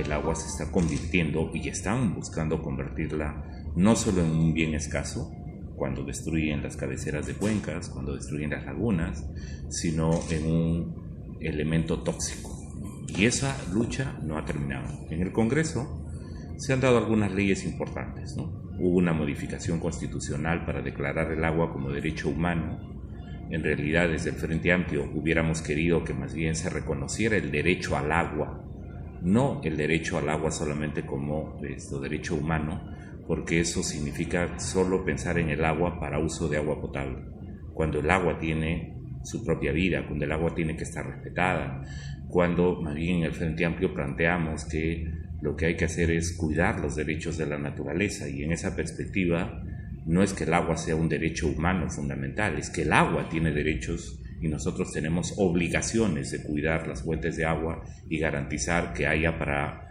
el agua se está convirtiendo y están buscando convertirla no solo en un bien escaso, cuando destruyen las cabeceras de cuencas, cuando destruyen las lagunas, sino en un elemento tóxico. Y esa lucha no ha terminado. En el Congreso se han dado algunas leyes importantes, ¿no? Hubo una modificación constitucional para declarar el agua como derecho humano. En realidad, desde el Frente Amplio hubiéramos querido que más bien se reconociera el derecho al agua, no el derecho al agua solamente como derecho humano, porque eso significa solo pensar en el agua para uso de agua potable, cuando el agua tiene su propia vida, cuando el agua tiene que estar respetada, cuando más bien en el Frente Amplio planteamos que lo que hay que hacer es cuidar los derechos de la naturaleza, y en esa perspectiva no es que el agua sea un derecho humano fundamental, es que el agua tiene derechos y nosotros tenemos obligaciones de cuidar las fuentes de agua y garantizar que haya para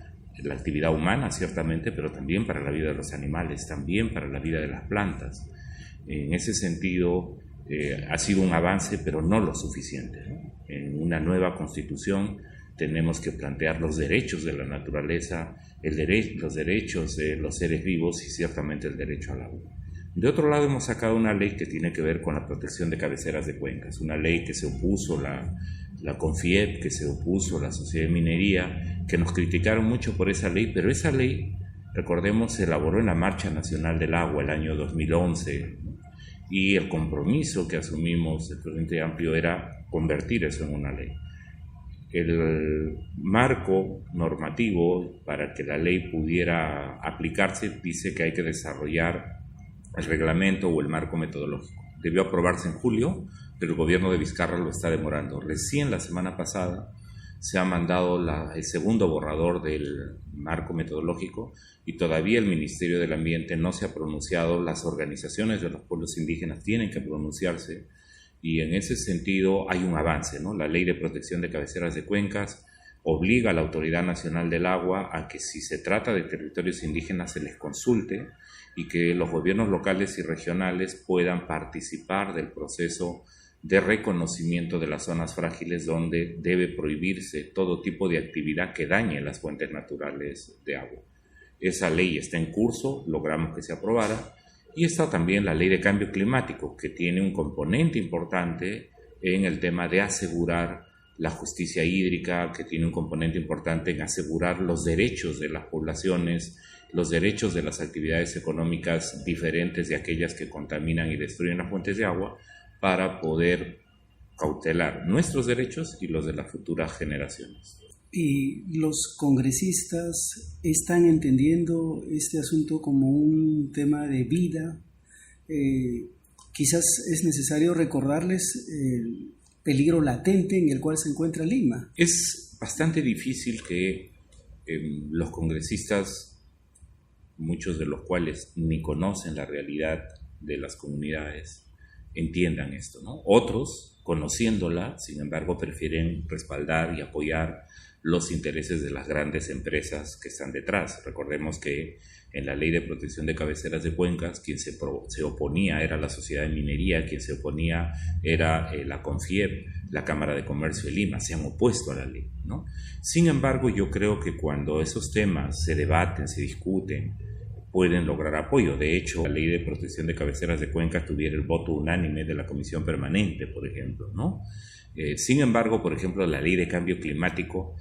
la actividad humana, ciertamente, pero también para la vida de los animales, también para la vida de las plantas. En ese sentido, ha sido un avance, pero no lo suficiente, ¿no? En una nueva constitución tenemos que plantear los derechos de la naturaleza, los derechos de los seres vivos y ciertamente el derecho al agua. De otro lado, hemos sacado una ley que tiene que ver con la protección de cabeceras de cuencas, una ley que se opuso la CONFIEP, que se opuso la Sociedad de Minería, que nos criticaron mucho por esa ley, pero esa ley, recordemos, se elaboró en la Marcha Nacional del Agua el año 2011, y el compromiso que asumimos el Frente Amplio era convertir eso en una ley. El marco normativo para que la ley pudiera aplicarse dice que hay que desarrollar el reglamento o el marco metodológico. Debió aprobarse en julio, pero el gobierno de Vizcarra lo está demorando. Recién la semana pasada se ha mandado el segundo borrador del marco metodológico y todavía el Ministerio del Ambiente no se ha pronunciado. Las organizaciones de los pueblos indígenas tienen que pronunciarse y en ese sentido hay un avance, ¿no? La Ley de Protección de Cabeceras de Cuencas obliga a la Autoridad Nacional del Agua a que si se trata de territorios indígenas se les consulte y que los gobiernos locales y regionales puedan participar del proceso de reconocimiento de las zonas frágiles donde debe prohibirse todo tipo de actividad que dañe las fuentes naturales de agua. Esa ley está en curso, logramos que se aprobara, y está también la Ley de Cambio Climático, que tiene un componente importante en el tema de asegurar la justicia hídrica, que tiene un componente importante en asegurar los derechos de las poblaciones, los derechos de las actividades económicas diferentes de aquellas que contaminan y destruyen las fuentes de agua, para poder cautelar nuestros derechos y los de las futuras generaciones. ¿Y los congresistas están entendiendo este asunto como un tema de vida? Quizás es necesario recordarles el peligro latente en el cual se encuentra Lima. Es bastante difícil que los congresistas, muchos de los cuales ni conocen la realidad de las comunidades, entiendan esto, ¿no? Otros, conociéndola, sin embargo, prefieren respaldar y apoyar los intereses de las grandes empresas que están detrás. Recordemos que en la Ley de Protección de Cabeceras de Cuencas, quien se oponía era la Sociedad de Minería, quien se oponía era la CONFIEP, la Cámara de Comercio de Lima, se han opuesto a la ley, ¿no? Sin embargo, yo creo que cuando esos temas se debaten, se discuten, pueden lograr apoyo. De hecho, la Ley de Protección de Cabeceras de Cuencas tuviera el voto unánime de la Comisión Permanente, por ejemplo, ¿no? Sin embargo, por ejemplo, la Ley de Cambio Climático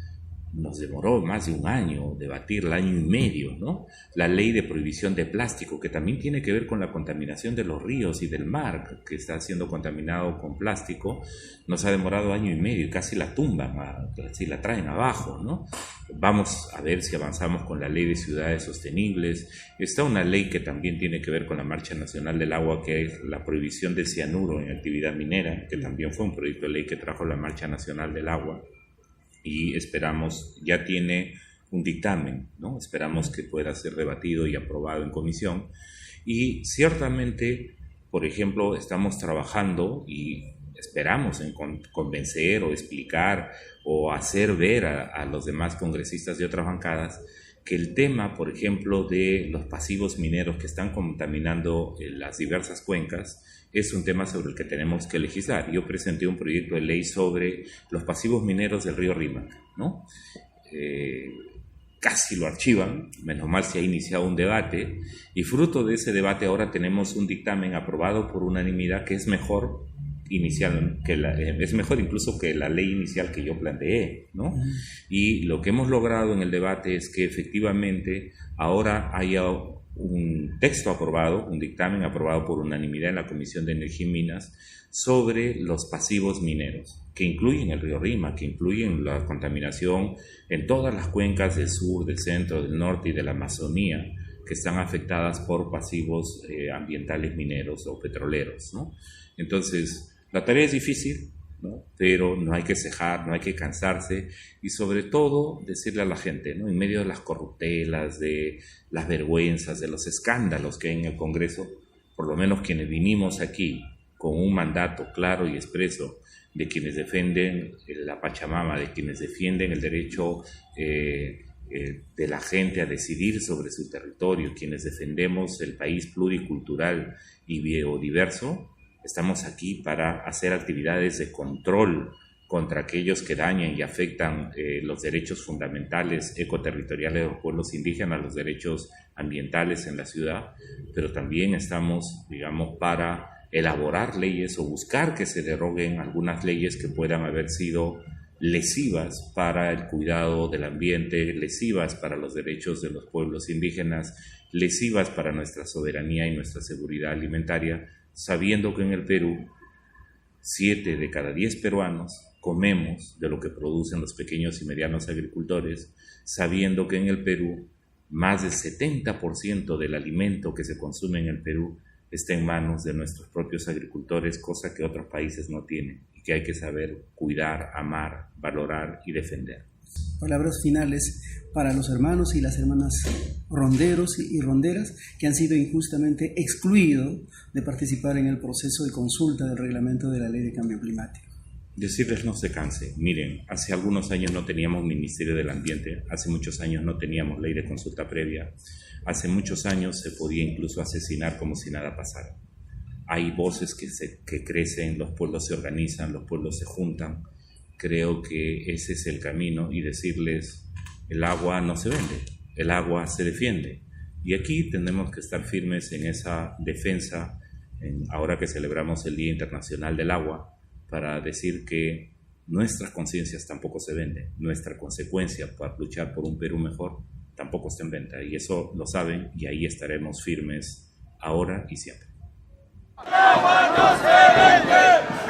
nos demoró más de un año debatirla, año y medio, ¿no? La Ley de Prohibición de Plástico, que también tiene que ver con la contaminación de los ríos y del mar, que está siendo contaminado con plástico, nos ha demorado año y medio, casi la tumban, casi la traen abajo, ¿no? Vamos a ver si avanzamos con la Ley de Ciudades Sostenibles. Está una ley que también tiene que ver con la Marcha Nacional del Agua, que es la prohibición del cianuro en actividad minera, que también fue un proyecto de ley que trajo la Marcha Nacional del Agua. Y esperamos, ya tiene un dictamen, ¿no? Esperamos que pueda ser debatido y aprobado en comisión. Y ciertamente, por ejemplo, estamos trabajando y esperamos en convencer o explicar o hacer ver a los demás congresistas de otras bancadas que el tema, por ejemplo, de los pasivos mineros que están contaminando las diversas cuencas es un tema sobre el que tenemos que legislar. Yo presenté un proyecto de ley sobre los pasivos mineros del río Rímac, ¿no? casi lo archivan, menos mal se ha iniciado un debate, y fruto de ese debate ahora tenemos un dictamen aprobado por unanimidad que es mejor es mejor incluso que la ley inicial que yo planteé, ¿no? Y lo que hemos logrado en el debate es que efectivamente ahora haya un texto aprobado, un dictamen aprobado por unanimidad en la Comisión de Energía y Minas sobre los pasivos mineros, que incluyen el río Rima, que incluyen la contaminación en todas las cuencas del sur, del centro, del norte y de la Amazonía, que están afectadas por pasivos ambientales mineros o petroleros, ¿no? Entonces, la tarea es difícil, ¿no? Pero no hay que cejar, no hay que cansarse y sobre todo decirle a la gente, ¿no? En medio de las corruptelas, de las vergüenzas, de los escándalos que hay en el Congreso, por lo menos quienes vinimos aquí con un mandato claro y expreso de quienes defienden la Pachamama, de quienes defienden el derecho de la gente a decidir sobre su territorio, quienes defendemos el país pluricultural y biodiverso, estamos aquí para hacer actividades de control contra aquellos que dañan y afectan los derechos fundamentales ecoterritoriales de los pueblos indígenas, los derechos ambientales en la ciudad, pero también estamos, digamos, para elaborar leyes o buscar que se deroguen algunas leyes que puedan haber sido lesivas para el cuidado del ambiente, lesivas para los derechos de los pueblos indígenas, lesivas para nuestra soberanía y nuestra seguridad alimentaria, sabiendo que en el Perú 7 de cada 10 peruanos comemos de lo que producen los pequeños y medianos agricultores, sabiendo que en el Perú más del 70% del alimento que se consume en el Perú está en manos de nuestros propios agricultores, cosa que otros países no tienen y que hay que saber cuidar, amar, valorar y defender. Palabras finales para los hermanos y las hermanas ronderos y ronderas que han sido injustamente excluidos de participar en el proceso de consulta del reglamento de la Ley de Cambio Climático. Decirles no se canse. Miren, hace algunos años no teníamos Ministerio del Ambiente, hace muchos años no teníamos ley de consulta previa, hace muchos años se podía incluso asesinar como si nada pasara. Hay voces que crecen, los pueblos se organizan, los pueblos se juntan. Creo que ese es el camino y decirles, el agua no se vende, el agua se defiende. Y aquí tenemos que estar firmes en esa defensa, ahora que celebramos el Día Internacional del Agua, para decir que nuestras conciencias tampoco se venden, nuestra consecuencia para luchar por un Perú mejor tampoco está en venta. Y eso lo saben y ahí estaremos firmes ahora y siempre. ¡El agua no se vende!